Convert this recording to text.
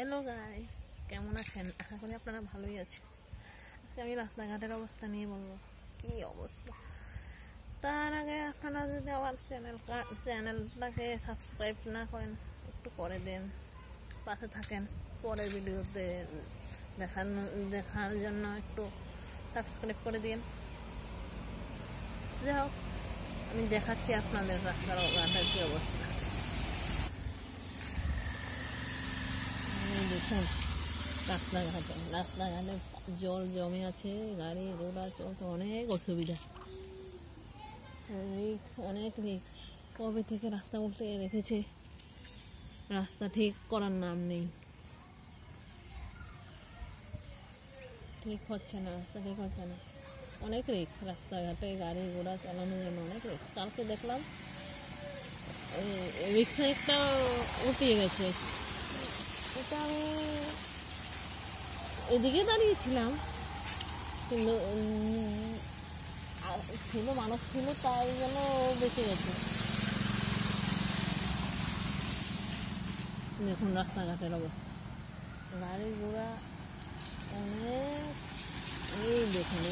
Hello guys, কেমন আছেন? আশা করি আপনারা ভালোই আছেন। আজকে আমি রাস্তাঘাটের অবস্থা নিয়ে বলবো কি অবস্থা। তার আগে আপনারা যদি আমার চ্যানেলটাকে সাবস্ক্রাইব না করেন একটু করে দেন, পাশে থাকেন। পরের ভিডিওতে দেখার জন্য একটু সাবস্ক্রাইব করে দিন। যাই হোক, আমি দেখাচ্ছি আপনাদের রাস্তাঘাটের কি অবস্থা। দেখুন, রাস্তাঘাটে জল জমে আছে, গাড়ি ঘোড়া চলতে অনেক অসুবিধা, অনেক রিক্স। কবে থেকে রাস্তা উল্টে রেখেছে, রাস্তা ঠিক করার নাম নেই। ঠিক হচ্ছে না, রাস্তা ঠিক হচ্ছে না, অনেক রিক্স। রাস্তাঘাটে গাড়ি ঘোড়া চালানোর জন্য অনেক রিক্স। কালকে দেখলাম রিক্সা একটা উঠিয়ে গেছে। এটা আমি এদিকে দাঁড়িয়েছিলাম, কিন্তু ছিল মানুষ ছিল, তাই জন্য বেঁচে গেছে। দেখুন রাস্তাঘাটের অবস্থা, গাড়ি ঘোড়া অনেক। এই দেখুন